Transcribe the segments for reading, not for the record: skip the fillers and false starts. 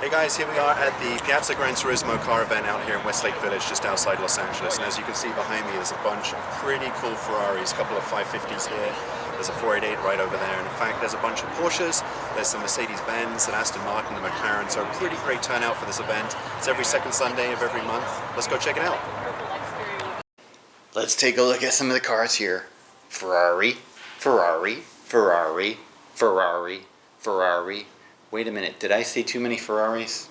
Hey guys, here we are at the Piazza Gran Turismo car event out here in Westlake Village, just outside Los Angeles. And as you can see behind me, there's a bunch of pretty cool Ferraris, a couple of 550s here. There's a 488 right over there. And in fact, there's a bunch of Porsches, there's some Mercedes-Benz, an Aston Martin, and a McLaren. So a pretty great turnout for this event. It's every second Sunday of every month. Let's go check it out. Let's take a look at some of the cars here. Ferrari, Ferrari, Ferrari, Ferrari, Ferrari. Wait a minute, did I say too many Ferraris?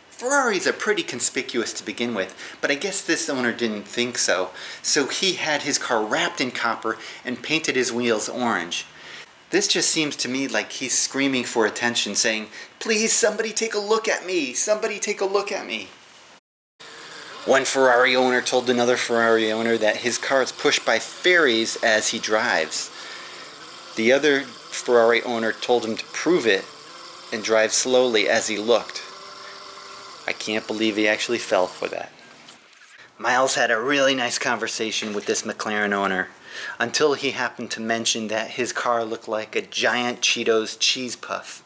Ferraris are pretty conspicuous to begin with, but I guess this owner didn't think so. So he had his car wrapped in copper and painted his wheels orange. This just seems to me like he's screaming for attention, saying, "Please, somebody take a look at me! Somebody take a look at me!" One Ferrari owner told another Ferrari owner that his car is pushed by fairies as he drives. The other Ferrari owner told him to prove it and drive slowly as he looked. I can't believe he actually fell for that. Miles had a really nice conversation with this McLaren owner until he happened to mention that his car looked like a giant Cheetos cheese puff.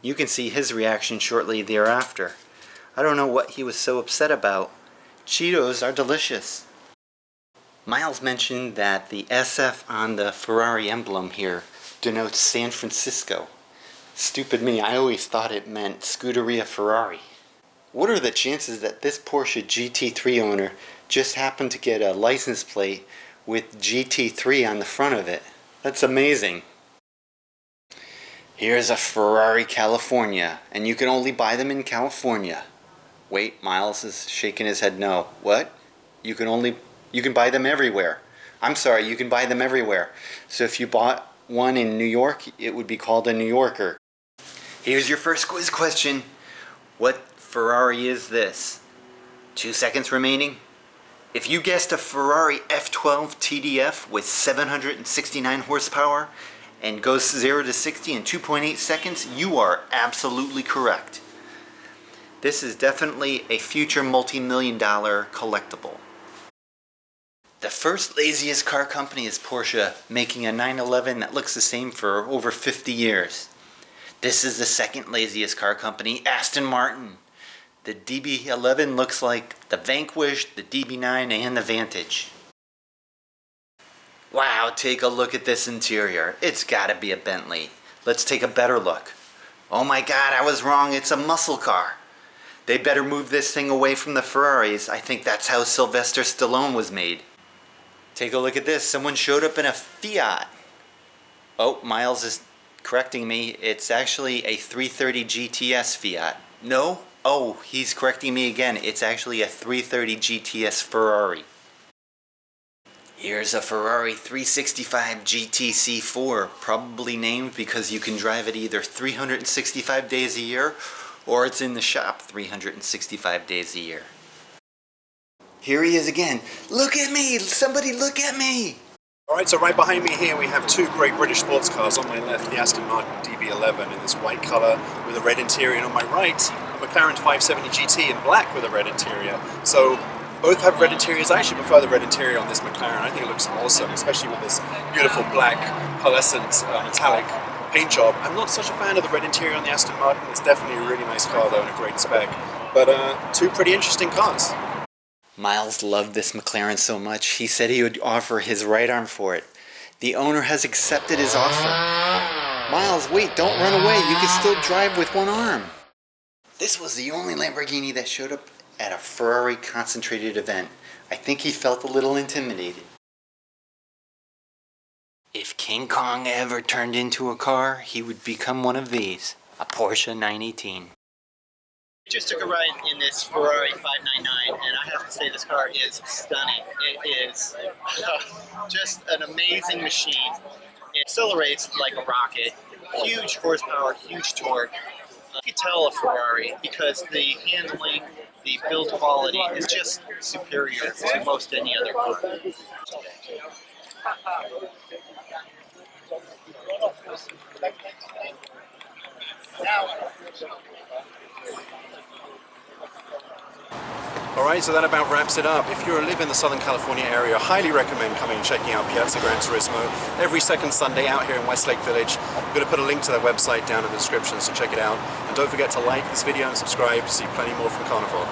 You can see his reaction shortly thereafter. I don't know what he was so upset about. Cheetos are delicious. Miles mentioned that the SF on the Ferrari emblem here denotes San Francisco. Stupid me, I always thought it meant Scuderia Ferrari. What are the chances that this Porsche GT3 owner just happened to get a license plate with GT3 on the front of it? That's amazing. Here's a Ferrari California, and you can only buy them in California. Wait, Miles is shaking his head no. What? You can buy them everywhere. I'm sorry, you can buy them everywhere. So if you bought one in New York, it would be called a New Yorker. Here's your first quiz question. What Ferrari is this? 2 seconds remaining. If you guessed a Ferrari F12 TDF with 769 horsepower and goes 0 to 60 in 2.8 seconds, you are absolutely correct. This is definitely a future multi-million-dollar collectible. The first laziest car company is Porsche, making a 911 that looks the same for over 50 years. This is the second laziest car company, Aston Martin. The DB11 looks like the Vanquish, the DB9, and the Vantage. Wow, take a look at this interior. It's gotta be a Bentley. Let's take a better look. Oh my god, I was wrong, it's a muscle car. They better move this thing away from the Ferraris. I think that's how Sylvester Stallone was made. Take a look at this, someone showed up in a Fiat. Oh, Miles is correcting me, it's actually a 330 GTS Fiat. No? Oh, he's correcting me again, it's actually a 330 GTS Ferrari. Here's a Ferrari 365 GTC4, probably named because you can drive it either 365 days a year or it's in the shop 365 days a year. Here he is again. Look at me! Somebody look at me! Alright, so right behind me here we have two great British sports cars. On my left, the Aston Martin DB11 in this white colour with a red interior, and on my right, a McLaren 570 GT in black with a red interior. So both have red interiors. I actually prefer the red interior on this McLaren. I think it looks awesome, especially with this beautiful black pearlescent metallic paint job. I'm not such a fan of the red interior on the Aston Martin. It's definitely a really nice car though and a great spec. But two pretty interesting cars. Miles loved this McLaren so much, he said he would offer his right arm for it. The owner has accepted his offer. Miles, wait, don't run away. You can still drive with one arm. This was the only Lamborghini that showed up at a Ferrari concentrated event. I think he felt a little intimidated. If King Kong ever turned into a car, he would become one of these, a Porsche 918. Just took a ride in this Ferrari 599, and I have to say this car is stunning. It is just an amazing machine. It accelerates like a rocket, huge horsepower, huge torque. You can tell a Ferrari because the handling, the build quality is just superior to most any other car. Alright. Alright, so that about wraps it up. If you live in the Southern California area, I highly recommend coming and checking out Piazza Gran Turismo every second Sunday out here in Westlake Village. I'm going to put a link to their website down in the description, so check it out. And don't forget to like this video and subscribe to see plenty more from Carnival.